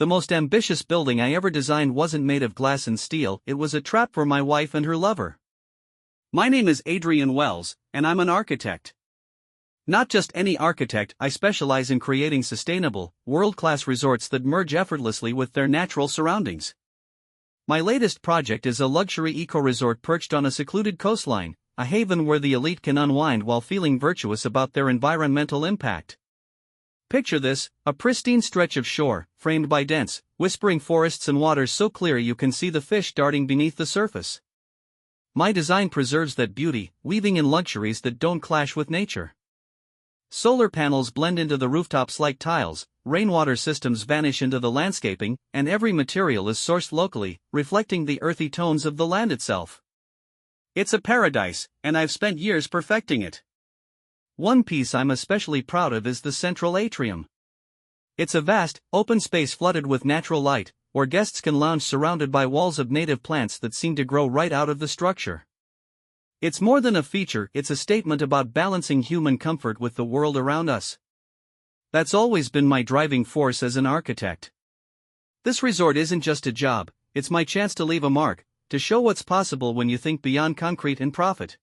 The most ambitious building I ever designed wasn't made of glass and steel, it was a trap for my wife and her lover. My name is Adrian Wells, and I'm an architect. Not just any architect, I specialize in creating sustainable, world-class resorts that merge effortlessly with their natural surroundings. My latest project is a luxury eco-resort perched on a secluded coastline, a haven where the elite can unwind while feeling virtuous about their environmental impact. Picture this, a pristine stretch of shore, framed by dense, whispering forests and waters so clear you can see the fish darting beneath the surface. My design preserves that beauty, weaving in luxuries that don't clash with nature. Solar panels blend into the rooftops like tiles, rainwater systems vanish into the landscaping, and every material is sourced locally, reflecting the earthy tones of the land itself. It's a paradise, and I've spent years perfecting it. One piece I'm especially proud of is the central atrium. It's a vast, open space flooded with natural light, where guests can lounge surrounded by walls of native plants that seem to grow right out of the structure. It's more than a feature, it's a statement about balancing human comfort with the world around us. That's always been my driving force as an architect. This resort isn't just a job, it's my chance to leave a mark, to show what's possible when you think beyond concrete and profit.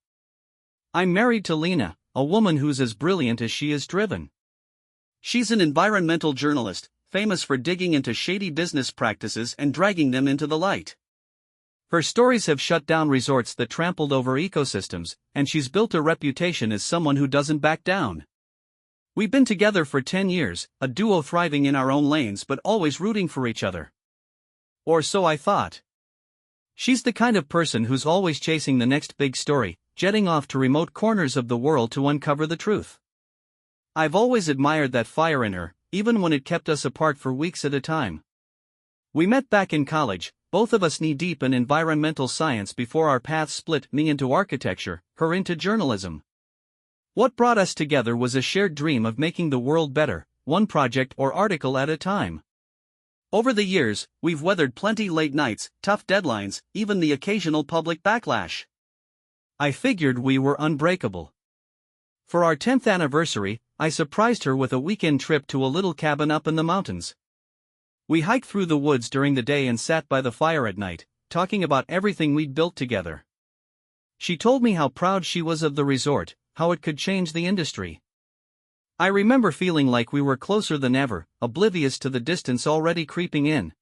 I'm married to Lena, a woman who's as brilliant as she is driven. She's an environmental journalist, famous for digging into shady business practices and dragging them into the light. Her stories have shut down resorts that trampled over ecosystems, and she's built a reputation as someone who doesn't back down. We've been together for 10 years, a duo thriving in our own lanes but always rooting for each other. Or so I thought. She's the kind of person who's always chasing the next big story, jetting off to remote corners of the world to uncover the truth. I've always admired that fire in her, even when it kept us apart for weeks at a time. We met back in college, both of us knee-deep in environmental science before our paths split, me into architecture, her into journalism. What brought us together was a shared dream of making the world better, one project or article at a time. Over the years, we've weathered plenty late nights, tough deadlines, even the occasional public backlash. I figured we were unbreakable. For our 10th anniversary, I surprised her with a weekend trip to a little cabin up in the mountains. We hiked through the woods during the day and sat by the fire at night, talking about everything we'd built together. She told me how proud she was of the resort, how it could change the industry. I remember feeling like we were closer than ever, oblivious to the distance already creeping in.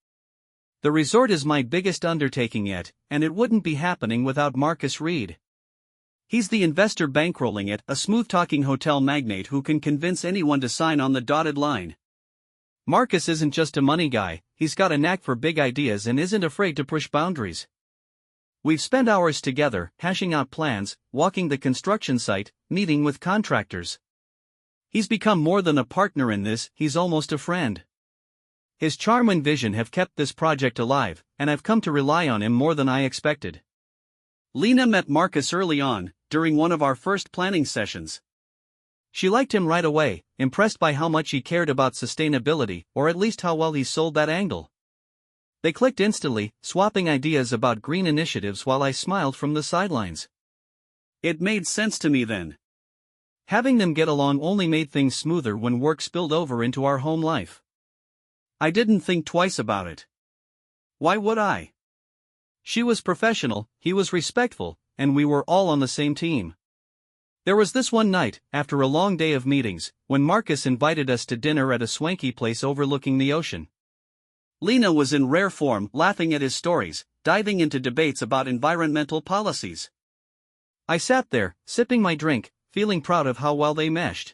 The resort is my biggest undertaking yet, and it wouldn't be happening without Marcus Reed. He's the investor bankrolling it, a smooth-talking hotel magnate who can convince anyone to sign on the dotted line. Marcus isn't just a money guy, he's got a knack for big ideas and isn't afraid to push boundaries. We've spent hours together, hashing out plans, walking the construction site, meeting with contractors. He's become more than a partner in this, he's almost a friend. His charm and vision have kept this project alive, and I've come to rely on him more than I expected. Lena met Marcus early on, during one of our first planning sessions. She liked him right away, impressed by how much he cared about sustainability, or at least how well he sold that angle. They clicked instantly, swapping ideas about green initiatives while I smiled from the sidelines. It made sense to me then. Having them get along only made things smoother when work spilled over into our home life. I didn't think twice about it. Why would I? She was professional, he was respectful, and we were all on the same team. There was this one night, after a long day of meetings, when Marcus invited us to dinner at a swanky place overlooking the ocean. Lena was in rare form, laughing at his stories, diving into debates about environmental policies. I sat there, sipping my drink, feeling proud of how well they meshed.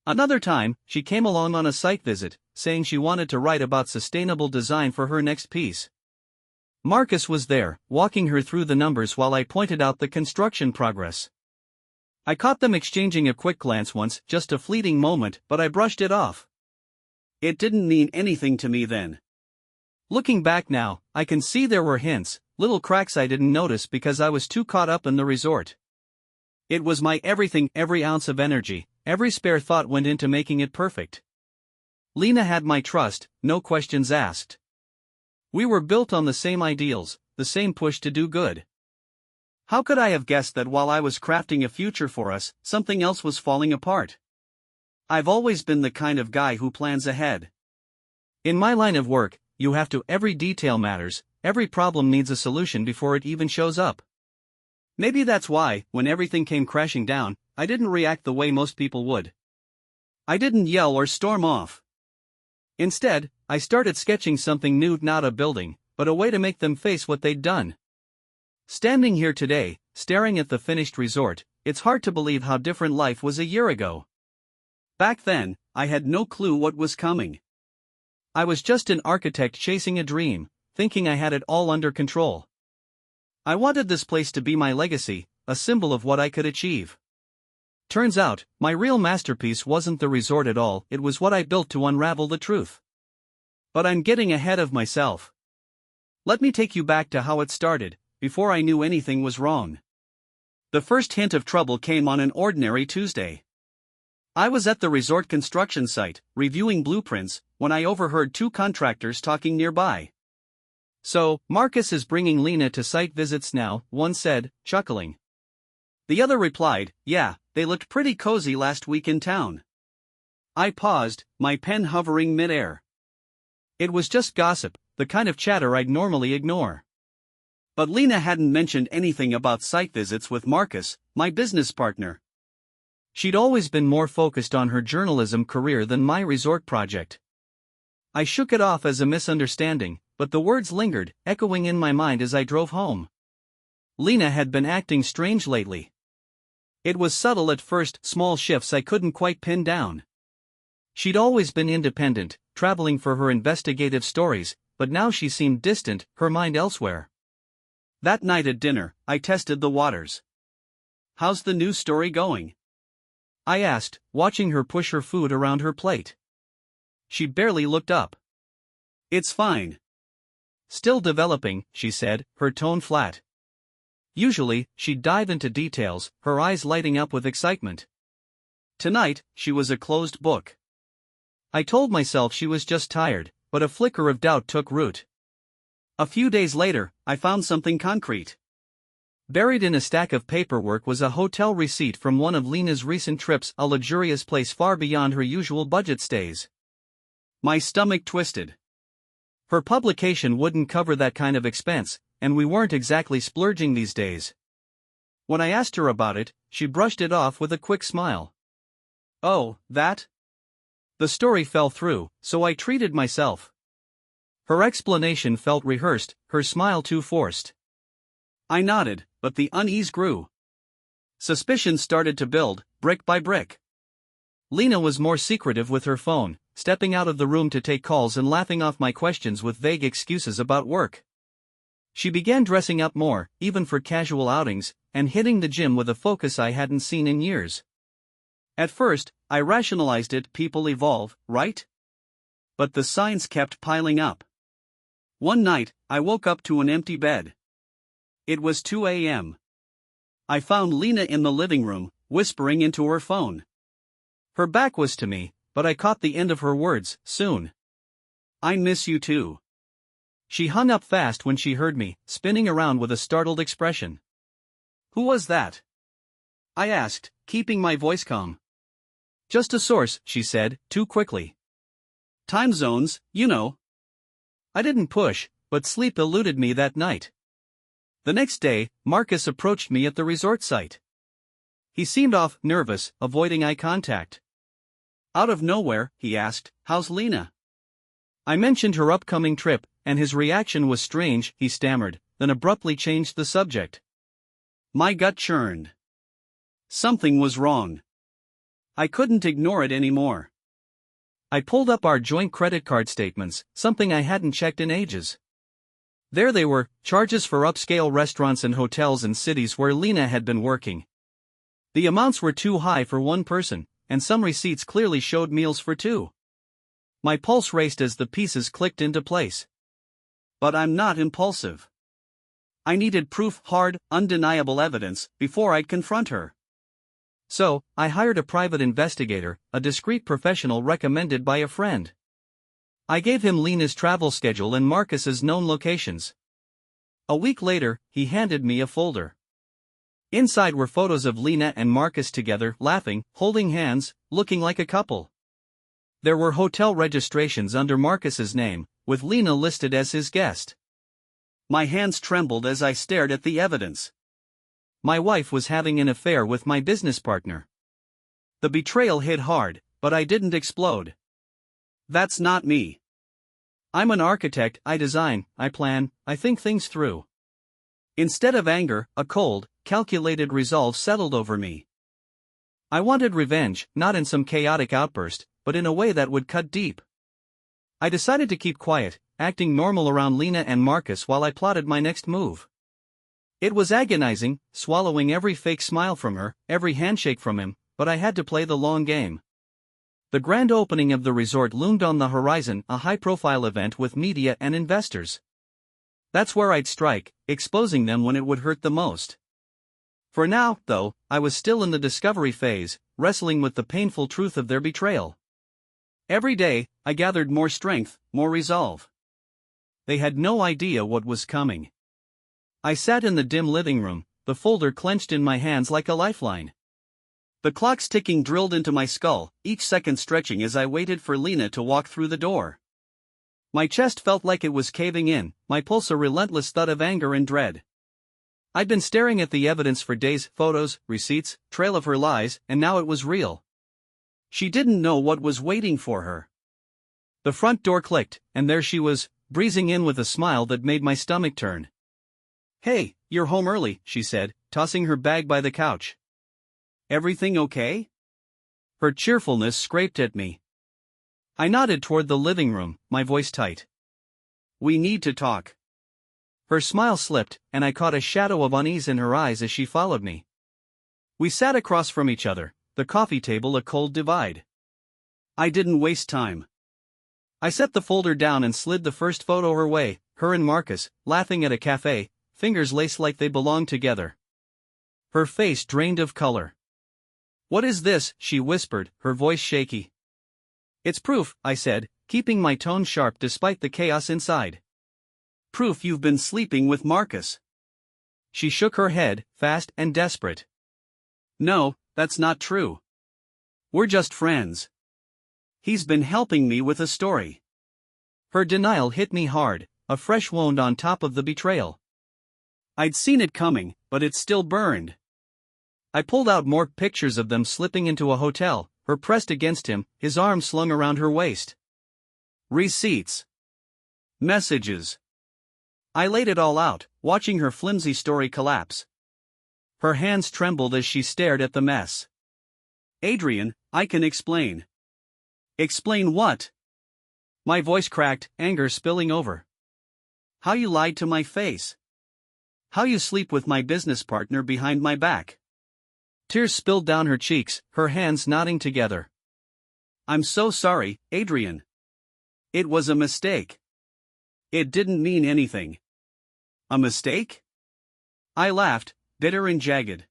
Another time, she came along on a site visit, saying she wanted to write about sustainable design for her next piece. Marcus was there, walking her through the numbers while I pointed out the construction progress. I caught them exchanging a quick glance once, just a fleeting moment, but I brushed it off. It didn't mean anything to me then. Looking back now, I can see there were hints, little cracks I didn't notice because I was too caught up in the resort. It was my everything, every ounce of energy, every spare thought went into making it perfect. Lena had my trust, no questions asked. We were built on the same ideals, the same push to do good. How could I have guessed that while I was crafting a future for us, something else was falling apart? I've always been the kind of guy who plans ahead. In my line of work, you have to every detail matters, every problem needs a solution before it even shows up. Maybe that's why, when everything came crashing down, I didn't react the way most people would. I didn't yell or storm off. Instead, I started sketching something new, not a building, but a way to make them face what they'd done. Standing here today, staring at the finished resort, it's hard to believe how different life was a year ago. Back then, I had no clue what was coming. I was just an architect chasing a dream, thinking I had it all under control. I wanted this place to be my legacy, a symbol of what I could achieve. Turns out, my real masterpiece wasn't the resort at all, it was what I built to unravel the truth. But I'm getting ahead of myself. Let me take you back to how it started, before I knew anything was wrong. The first hint of trouble came on an ordinary Tuesday. I was at the resort construction site, reviewing blueprints, when I overheard two contractors talking nearby. "So, Marcus is bringing Lena to site visits now," one said, chuckling. The other replied, "Yeah, they looked pretty cozy last week in town." I paused, my pen hovering midair. It was just gossip, the kind of chatter I'd normally ignore. But Lena hadn't mentioned anything about site visits with Marcus, my business partner. She'd always been more focused on her journalism career than my resort project. I shook it off as a misunderstanding, but the words lingered, echoing in my mind as I drove home. Lena had been acting strange lately. It was subtle at first, small shifts I couldn't quite pin down. She'd always been independent, traveling for her investigative stories, but now she seemed distant, her mind elsewhere. That night at dinner, I tested the waters. "How's the new story going?" I asked, watching her push her food around her plate. She barely looked up. "It's fine." "Still developing," she said, her tone flat. Usually, she'd dive into details, her eyes lighting up with excitement. Tonight, she was a closed book. I told myself she was just tired, but a flicker of doubt took root. A few days later, I found something concrete. Buried in a stack of paperwork was a hotel receipt from one of Lena's recent trips, a luxurious place far beyond her usual budget stays. My stomach twisted. Her publication wouldn't cover that kind of expense, and we weren't exactly splurging these days. When I asked her about it, she brushed it off with a quick smile. "Oh, that?" The story fell through, so I treated myself. Her explanation felt rehearsed, her smile too forced. I nodded, but the unease grew. Suspicion started to build, brick by brick. Lena was more secretive with her phone, stepping out of the room to take calls and laughing off my questions with vague excuses about work. She began dressing up more, even for casual outings, and hitting the gym with a focus I hadn't seen in years. At first, I rationalized it, people evolve, right? But the signs kept piling up. One night, I woke up to an empty bed. It was 2 a.m. I found Lena in the living room, whispering into her phone. Her back was to me, but I caught the end of her words, "Soon. I miss you too." She hung up fast when she heard me, spinning around with a startled expression. "Who was that?" I asked, keeping my voice calm. "Just a source," she said, too quickly. "Time zones, you know." I didn't push, but sleep eluded me that night. The next day, Marcus approached me at the resort site. He seemed off, nervous, avoiding eye contact. Out of nowhere, he asked, "How's Lena?" I mentioned her upcoming trip, and his reaction was strange, he stammered, then abruptly changed the subject. My gut churned. Something was wrong. I couldn't ignore it anymore. I pulled up our joint credit card statements, something I hadn't checked in ages. There they were, charges for upscale restaurants and hotels in cities where Lena had been working. The amounts were too high for one person, and some receipts clearly showed meals for two. My pulse raced as the pieces clicked into place. But I'm not impulsive. I needed proof, hard, undeniable evidence, before I'd confront her. So, I hired a private investigator, a discreet professional recommended by a friend. I gave him Lena's travel schedule and Marcus's known locations. A week later, he handed me a folder. Inside were photos of Lena and Marcus together, laughing, holding hands, looking like a couple. There were hotel registrations under Marcus's name, with Lena listed as his guest. My hands trembled as I stared at the evidence. My wife was having an affair with my business partner. The betrayal hit hard, but I didn't explode. That's not me. I'm an architect. I design, I plan, I think things through. Instead of anger, a cold, calculated resolve settled over me. I wanted revenge, not in some chaotic outburst, but in a way that would cut deep. I decided to keep quiet, acting normal around Lena and Marcus while I plotted my next move. It was agonizing, swallowing every fake smile from her, every handshake from him, but I had to play the long game. The grand opening of the resort loomed on the horizon, a high-profile event with media and investors. That's where I'd strike, exposing them when it would hurt the most. For now, though, I was still in the discovery phase, wrestling with the painful truth of their betrayal. Every day, I gathered more strength, more resolve. They had no idea what was coming. I sat in the dim living room, the folder clenched in my hands like a lifeline. The clock's ticking drilled into my skull, each second stretching as I waited for Lena to walk through the door. My chest felt like it was caving in, my pulse a relentless thud of anger and dread. I'd been staring at the evidence for days, photos, receipts, trail of her lies, and now it was real. She didn't know what was waiting for her. The front door clicked, and there she was, breezing in with a smile that made my stomach turn. "Hey, you're home early," she said, tossing her bag by the couch. "Everything okay?" Her cheerfulness scraped at me. I nodded toward the living room, my voice tight. "We need to talk." Her smile slipped, and I caught a shadow of unease in her eyes as she followed me. We sat across from each other, the coffee table a cold divide. I didn't waste time. I set the folder down and slid the first photo her way, her and Marcus, laughing at a cafe, fingers laced like they belonged together. Her face drained of color. "What is this?" she whispered, her voice shaky. "It's proof," I said, keeping my tone sharp despite the chaos inside. "Proof you've been sleeping with Marcus." She shook her head, fast and desperate. "No, that's not true. We're just friends. He's been helping me with a story." Her denial hit me hard, a fresh wound on top of the betrayal. I'd seen it coming, but it still burned. I pulled out more pictures of them slipping into a hotel, her pressed against him, his arm slung around her waist. Receipts. Messages. I laid it all out, watching her flimsy story collapse. Her hands trembled as she stared at the mess. "Adrian, I can explain." "Explain what?" My voice cracked, anger spilling over. "How you lied to my face. How you sleep with my business partner behind my back." Tears spilled down her cheeks, her hands knotting together. "I'm so sorry, Adrian. It was a mistake. It didn't mean anything." "A mistake?" I laughed, bitter and jagged.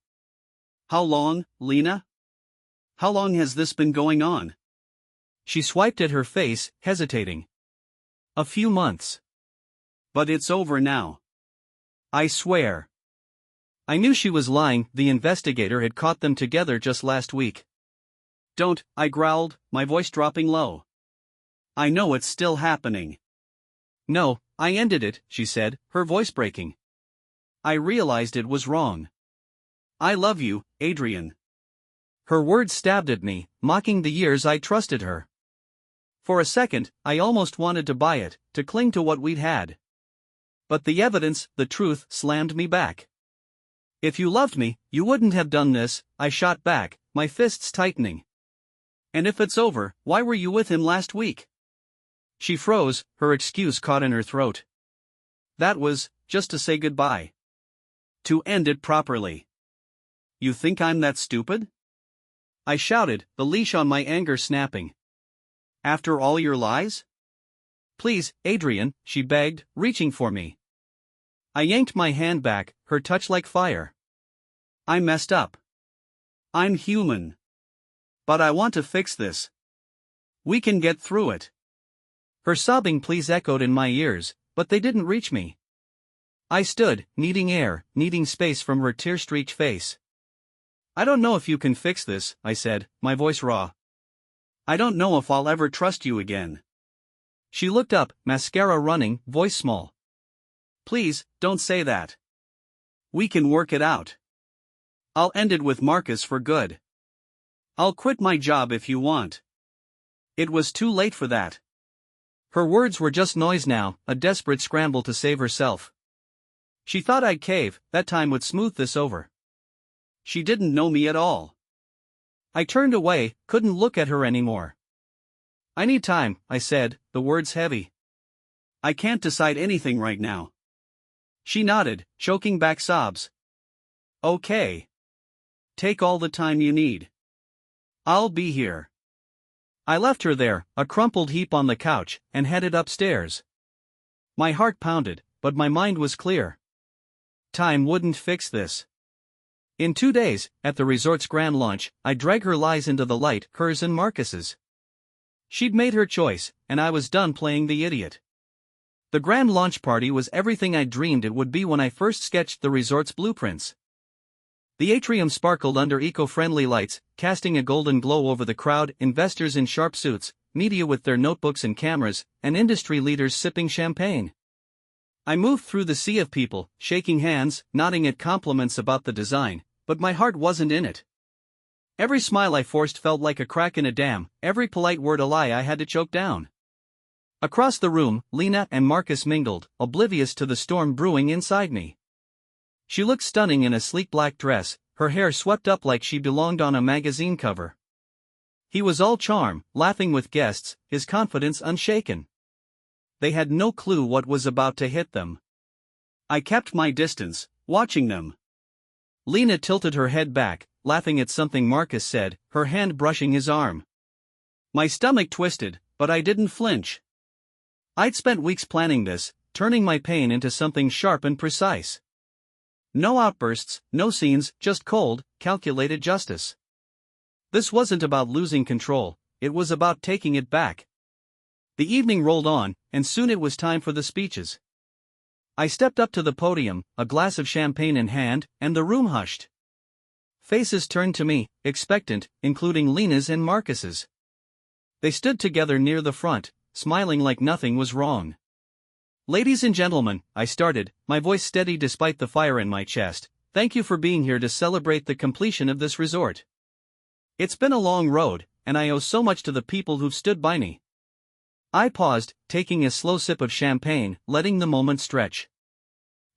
"How long, Lena? How long has this been going on?" She swiped at her face, hesitating. "A few months." "But it's over now." "I swear." I knew she was lying, the investigator had caught them together just last week. "Don't," I growled, my voice dropping low. "I know it's still happening." "No, I ended it," she said, her voice breaking. I realized it was wrong. "I love you, Adrian." Her words stabbed at me, mocking the years I trusted her. For a second, I almost wanted to buy it, to cling to what we'd had. But the evidence, the truth, slammed me back. "If you loved me, you wouldn't have done this," I shot back, my fists tightening. "And if it's over, why were you with him last week?" She froze, her excuse caught in her throat. "That was, just to say goodbye. To end it properly." "You think I'm that stupid?" I shouted, the leash on my anger snapping. "After all your lies?" "Please, Adrian," she begged, reaching for me. I yanked my hand back, her touch like fire. "I messed up. I'm human. But I want to fix this. We can get through it." Her sobbing pleas echoed in my ears, but they didn't reach me. I stood, needing air, needing space from her tear-streaked face. "I don't know if you can fix this," I said, my voice raw. I don't know if I'll ever trust you again. She looked up, mascara running, voice small. Please, don't say that. We can work it out. I'll end it with Marcus for good. I'll quit my job if you want. It was too late for that. Her words were just noise now, a desperate scramble to save herself. She thought I'd cave, that time would smooth this over. She didn't know me at all. I turned away, couldn't look at her anymore. I need time, I said, the words heavy. I can't decide anything right now. She nodded, choking back sobs. Okay. Take all the time you need. I'll be here. I left her there, a crumpled heap on the couch, and headed upstairs. My heart pounded, but my mind was clear. Time wouldn't fix this. In 2 days, at the resort's grand launch, I'd drag her lies into the light, hers and Marcus's. She'd made her choice, and I was done playing the idiot. The grand launch party was everything I dreamed it would be when I first sketched the resort's blueprints. The atrium sparkled under eco-friendly lights, casting a golden glow over the crowd, investors in sharp suits, media with their notebooks and cameras, and industry leaders sipping champagne. I moved through the sea of people, shaking hands, nodding at compliments about the design, but my heart wasn't in it. Every smile I forced felt like a crack in a dam, every polite word a lie I had to choke down. Across the room, Lena and Marcus mingled, oblivious to the storm brewing inside me. She looked stunning in a sleek black dress, her hair swept up like she belonged on a magazine cover. He was all charm, laughing with guests, his confidence unshaken. They had no clue what was about to hit them. I kept my distance, watching them. Lena tilted her head back, laughing at something Marcus said, her hand brushing his arm. My stomach twisted, but I didn't flinch. I'd spent weeks planning this, turning my pain into something sharp and precise. No outbursts, no scenes, just cold, calculated justice. This wasn't about losing control, it was about taking it back. The evening rolled on, and soon it was time for the speeches. I stepped up to the podium, a glass of champagne in hand, and the room hushed. Faces turned to me, expectant, including Lena's and Marcus's. They stood together near the front, smiling like nothing was wrong. Ladies and gentlemen, I started, my voice steady despite the fire in my chest, thank you for being here to celebrate the completion of this resort. It's been a long road, and I owe so much to the people who've stood by me. I paused, taking a slow sip of champagne, letting the moment stretch.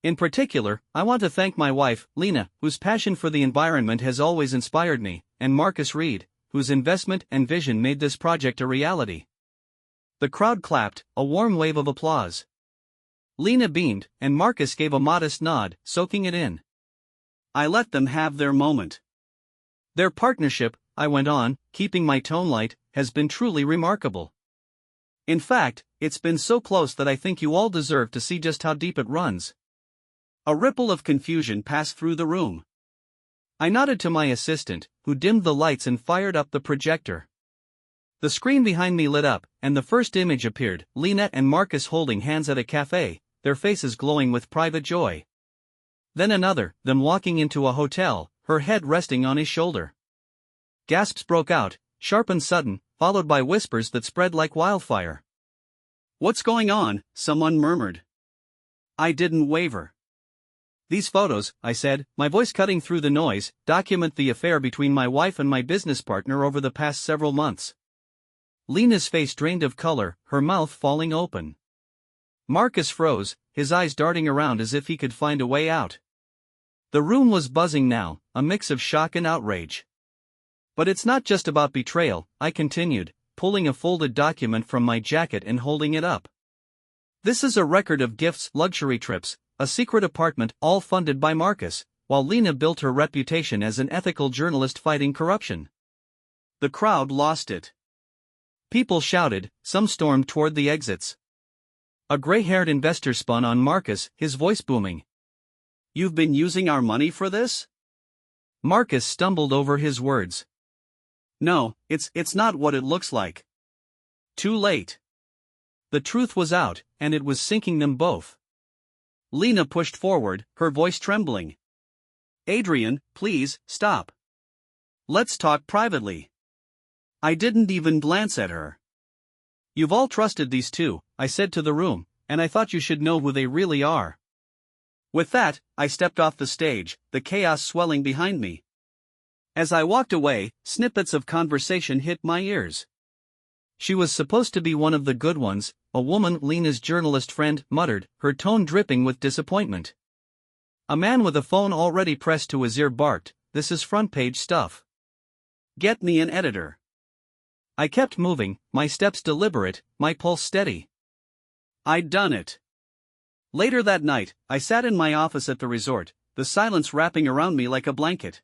In particular, I want to thank my wife, Lena, whose passion for the environment has always inspired me, and Marcus Reed, whose investment and vision made this project a reality. The crowd clapped, a warm wave of applause. Lena beamed, and Marcus gave a modest nod, soaking it in. I let them have their moment. Their partnership, I went on, keeping my tone light, has been truly remarkable. In fact, it's been so close that I think you all deserve to see just how deep it runs. A ripple of confusion passed through the room. I nodded to my assistant, who dimmed the lights and fired up the projector. The screen behind me lit up, and the first image appeared, Lena and Marcus holding hands at a cafe, their faces glowing with private joy. Then another, them walking into a hotel, her head resting on his shoulder. Gasps broke out, sharp and sudden, followed by whispers that spread like wildfire. What's going on? Someone murmured. I didn't waver. These photos, I said, my voice cutting through the noise, document the affair between my wife and my business partner over the past several months. Lena's face drained of color, her mouth falling open. Marcus froze, his eyes darting around as if he could find a way out. The room was buzzing now, a mix of shock and outrage. But it's not just about betrayal, I continued, pulling a folded document from my jacket and holding it up. This is a record of gifts, luxury trips, a secret apartment, all funded by Marcus, while Lena built her reputation as an ethical journalist fighting corruption. The crowd lost it. People shouted, some stormed toward the exits. A gray-haired investor spun on Marcus, his voice booming. You've been using our money for this? Marcus stumbled over his words. No, it's not what it looks like. Too late. The truth was out, and it was sinking them both. Lena pushed forward, her voice trembling. Adrian, please, stop. Let's talk privately. I didn't even glance at her. "You've all trusted these two," I said to the room, "and I thought you should know who they really are." With that, I stepped off the stage, the chaos swelling behind me. As I walked away, snippets of conversation hit my ears. "She was supposed to be one of the good ones," a woman Lena's journalist friend muttered, her tone dripping with disappointment. A man with a phone already pressed to his ear barked, "This is front-page stuff. Get me an editor." I kept moving, my steps deliberate, my pulse steady. I'd done it. Later that night, I sat in my office at the resort, the silence wrapping around me like a blanket.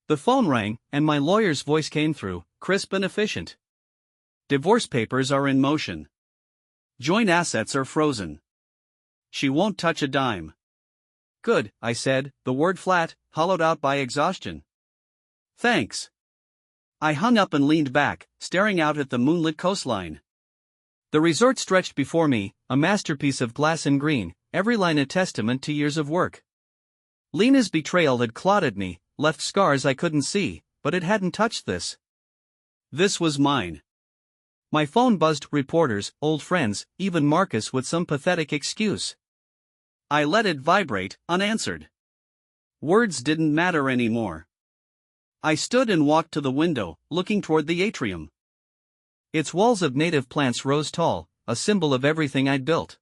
The phone rang, and my lawyer's voice came through, crisp and efficient. "Divorce papers are in motion. Joint assets are frozen. She won't touch a dime." "Good," I said, the word flat, hollowed out by exhaustion. "Thanks." I hung up and leaned back, staring out at the moonlit coastline. The resort stretched before me, a masterpiece of glass and green, every line a testament to years of work. Lena's betrayal had clotted me, left scars I couldn't see, but it hadn't touched this. This was mine. My phone buzzed, reporters, old friends, even Marcus with some pathetic excuse. I let it vibrate, unanswered. Words didn't matter anymore. I stood and walked to the window, looking toward the atrium. Its walls of native plants rose tall, a symbol of everything I'd built.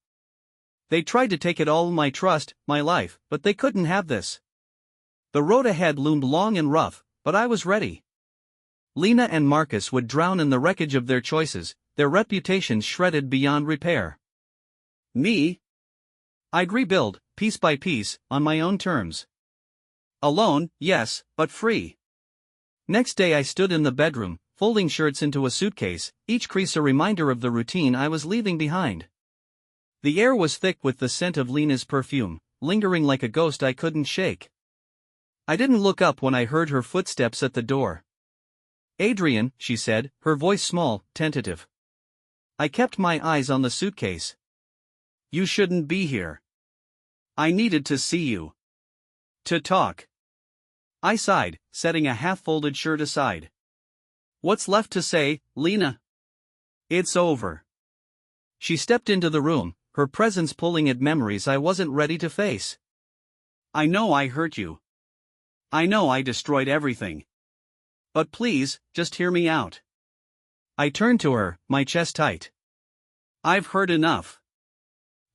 They tried to take it all, my trust, my life, but they couldn't have this. The road ahead loomed long and rough, but I was ready. Lena and Marcus would drown in the wreckage of their choices, their reputations shredded beyond repair. Me? I'd rebuild, piece by piece, on my own terms. Alone, yes, but free. Next day I stood in the bedroom, folding shirts into a suitcase, each crease a reminder of the routine I was leaving behind. The air was thick with the scent of Lena's perfume, lingering like a ghost I couldn't shake. I didn't look up when I heard her footsteps at the door. "Adrian," she said, her voice small, tentative. I kept my eyes on the suitcase. "You shouldn't be here. I needed to see you. To talk." I sighed, setting a half-folded shirt aside. "What's left to say, Lena? It's over." She stepped into the room, her presence pulling at memories I wasn't ready to face. "I know I hurt you. I know I destroyed everything. But please, just hear me out." I turned to her, my chest tight. "I've heard enough.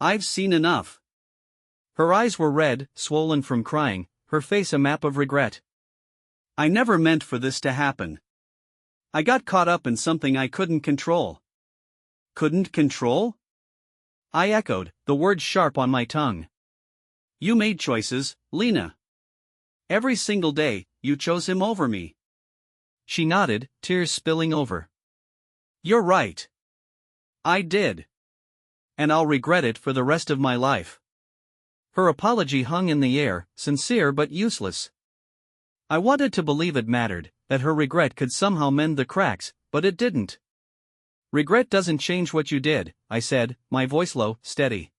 I've seen enough." Her eyes were red, swollen from crying, her face a map of regret. "I never meant for this to happen. I got caught up in something I couldn't control." "Couldn't control?" I echoed, the words sharp on my tongue. "You made choices, Lena. Every single day, you chose him over me." She nodded, tears spilling over. "You're right. I did. And I'll regret it for the rest of my life." Her apology hung in the air, sincere but useless. I wanted to believe it mattered, that her regret could somehow mend the cracks, but it didn't. "Regret doesn't change what you did," I said, my voice low, steady.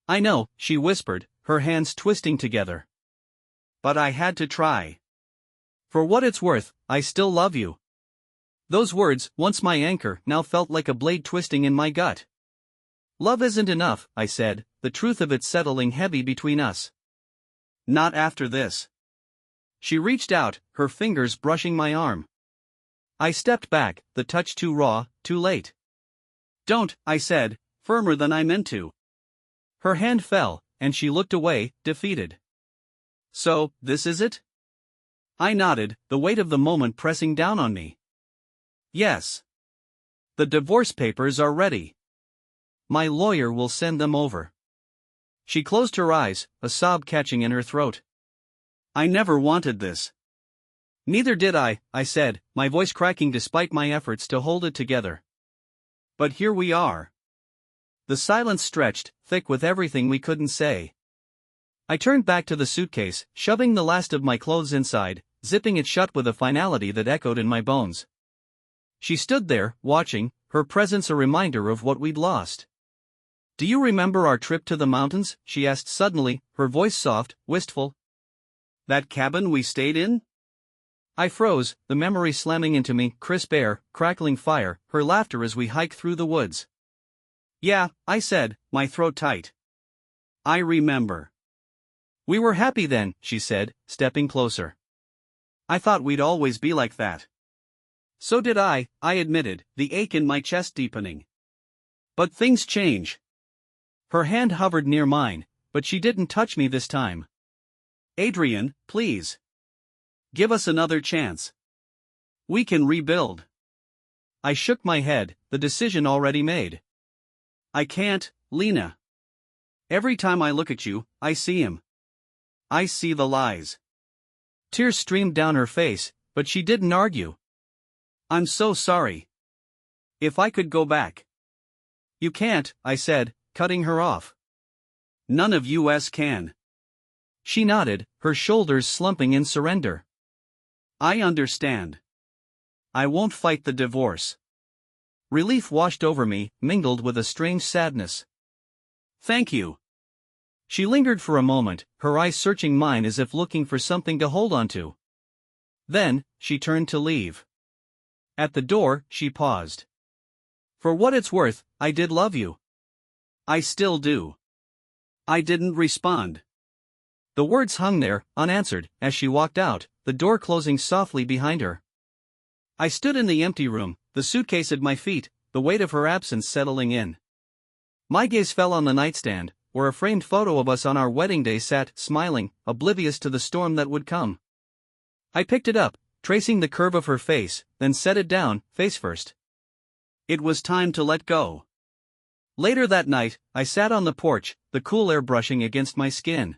"I know," she whispered, her hands twisting together. "But I had to try. For what it's worth, I still love you." Those words, once my anchor, now felt like a blade twisting in my gut. "Love isn't enough," I said, the truth of it settling heavy between us. "Not after this." She reached out, her fingers brushing my arm. I stepped back, the touch too raw, too late. "Don't," I said, firmer than I meant to. Her hand fell, and she looked away, defeated. "So, this is it?" I nodded, the weight of the moment pressing down on me. "Yes. The divorce papers are ready. My lawyer will send them over." She closed her eyes, a sob catching in her throat. "I never wanted this." "Neither did I," said, my voice cracking despite my efforts to hold it together. "But here we are." The silence stretched, thick with everything we couldn't say. I turned back to the suitcase, shoving the last of my clothes inside, zipping it shut with a finality that echoed in my bones. She stood there, watching, her presence a reminder of what we'd lost. "Do you remember our trip to the mountains?" she asked suddenly, her voice soft, wistful. "That cabin we stayed in?" I froze, the memory slamming into me, crisp air, crackling fire, her laughter as we hiked through the woods. Yeah, I said, my throat tight. I remember. We were happy then, she said, stepping closer. I thought we'd always be like that. So did I admitted, the ache in my chest deepening. But things change. Her hand hovered near mine, but she didn't touch me this time. Adrian, please. Give us another chance. We can rebuild. I shook my head, the decision already made. I can't, Lena. Every time I look at you, I see him. I see the lies. Tears streamed down her face, but she didn't argue. I'm so sorry. If I could go back. You can't, I said, cutting her off. None of us can. She nodded, her shoulders slumping in surrender. I understand. I won't fight the divorce. Relief washed over me, mingled with a strange sadness. Thank you. She lingered for a moment, her eyes searching mine as if looking for something to hold on to. Then, she turned to leave. At the door, she paused. For what it's worth, I did love you. I still do. I didn't respond. The words hung there, unanswered, as she walked out, the door closing softly behind her. I stood in the empty room, the suitcase at my feet, the weight of her absence settling in. My gaze fell on the nightstand, where a framed photo of us on our wedding day sat, smiling, oblivious to the storm that would come. I picked it up, tracing the curve of her face, then set it down, face first. It was time to let go. Later that night, I sat on the porch, the cool air brushing against my skin.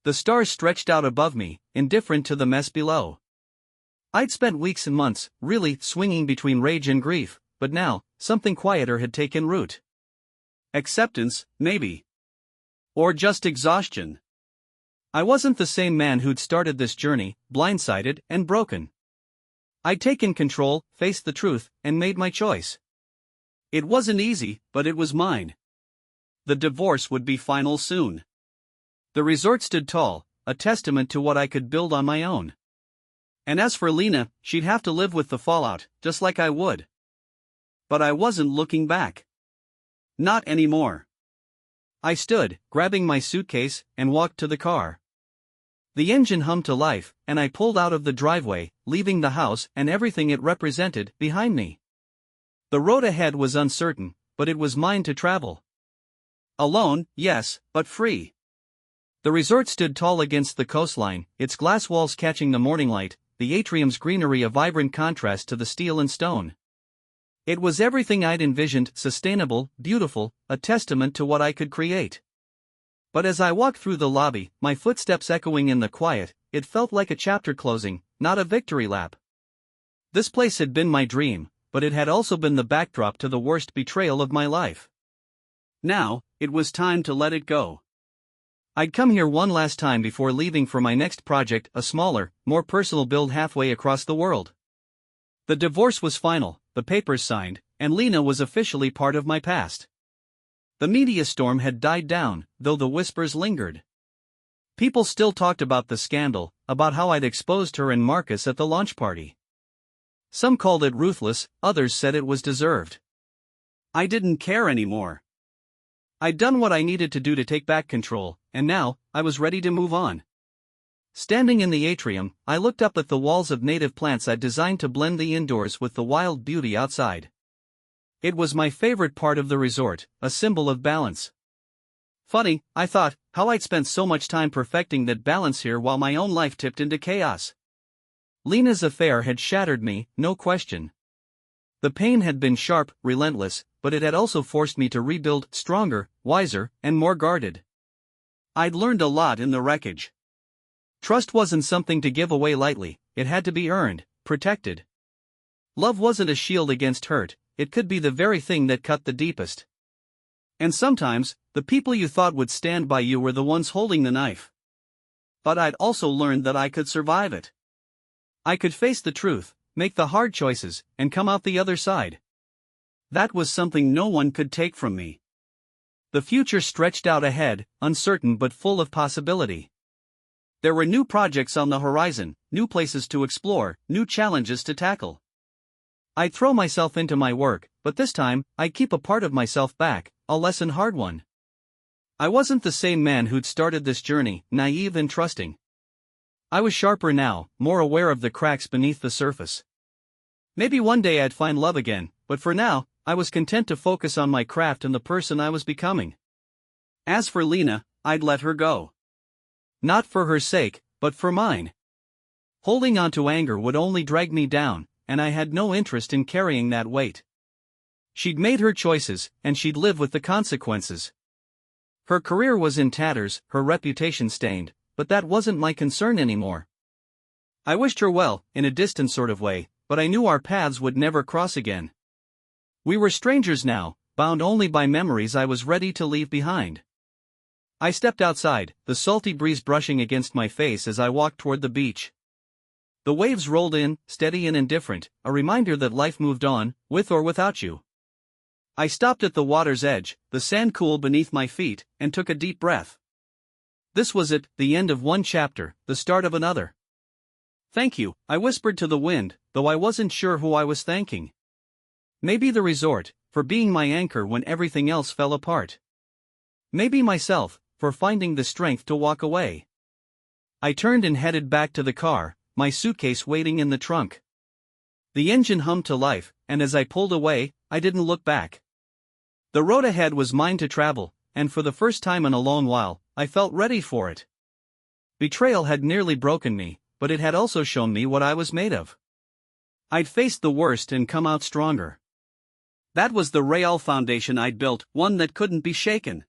The stars stretched out above me, indifferent to the mess below. I'd spent weeks and months, really, swinging between rage and grief, but now, something quieter had taken root. Acceptance, maybe. Or just exhaustion. I wasn't the same man who'd started this journey, blindsided and broken. I'd taken control, faced the truth, and made my choice. It wasn't easy, but it was mine. The divorce would be final soon. The resort stood tall, a testament to what I could build on my own. And as for Lena, she'd have to live with the fallout, just like I would. But I wasn't looking back. Not anymore. I stood, grabbing my suitcase, and walked to the car. The engine hummed to life, and I pulled out of the driveway, leaving the house and everything it represented behind me. The road ahead was uncertain, but it was mine to travel. Alone, yes, but free. The resort stood tall against the coastline, its glass walls catching the morning light, the atrium's greenery a vibrant contrast to the steel and stone. It was everything I'd envisioned, sustainable, beautiful, a testament to what I could create. But as I walked through the lobby, my footsteps echoing in the quiet, it felt like a chapter closing, not a victory lap. This place had been my dream, but it had also been the backdrop to the worst betrayal of my life. Now, it was time to let it go. I'd come here one last time before leaving for my next project, a smaller, more personal build halfway across the world. The divorce was final, the papers signed, and Lena was officially part of my past. The media storm had died down, though the whispers lingered. People still talked about the scandal, about how I'd exposed her and Marcus at the launch party. Some called it ruthless, others said it was deserved. I didn't care anymore. I'd done what I needed to do to take back control, and now, I was ready to move on. Standing in the atrium, I looked up at the walls of native plants I'd designed to blend the indoors with the wild beauty outside. It was my favorite part of the resort, a symbol of balance. Funny, I thought, how I'd spent so much time perfecting that balance here while my own life tipped into chaos. Lena's affair had shattered me, no question. The pain had been sharp, relentless, but it had also forced me to rebuild, stronger, wiser, and more guarded. I'd learned a lot in the wreckage. Trust wasn't something to give away lightly, it had to be earned, protected. Love wasn't a shield against hurt, it could be the very thing that cut the deepest. And sometimes, the people you thought would stand by you were the ones holding the knife. But I'd also learned that I could survive it. I could face the truth, make the hard choices, and come out the other side. That was something no one could take from me. The future stretched out ahead, uncertain but full of possibility. There were new projects on the horizon, new places to explore, new challenges to tackle. I'd throw myself into my work, but this time, I'd keep a part of myself back, a less and hard one. I wasn't the same man who'd started this journey, naive and trusting. I was sharper now, more aware of the cracks beneath the surface. Maybe one day I'd find love again, but for now, I was content to focus on my craft and the person I was becoming. As for Lena, I'd let her go. Not for her sake, but for mine. Holding on to anger would only drag me down, and I had no interest in carrying that weight. She'd made her choices, and she'd live with the consequences. Her career was in tatters, her reputation stained, but that wasn't my concern anymore. I wished her well, in a distant sort of way, but I knew our paths would never cross again. We were strangers now, bound only by memories I was ready to leave behind. I stepped outside, the salty breeze brushing against my face as I walked toward the beach. The waves rolled in, steady and indifferent, a reminder that life moved on, with or without you. I stopped at the water's edge, the sand cool beneath my feet, and took a deep breath. This was it, the end of one chapter, the start of another. Thank you, I whispered to the wind, though I wasn't sure who I was thanking. Maybe the resort, for being my anchor when everything else fell apart. Maybe myself, for finding the strength to walk away. I turned and headed back to the car, my suitcase waiting in the trunk. The engine hummed to life, and as I pulled away, I didn't look back. The road ahead was mine to travel, and for the first time in a long while, I felt ready for it. Betrayal had nearly broken me, but it had also shown me what I was made of. I'd faced the worst and come out stronger. That was the real foundation I'd built, one that couldn't be shaken.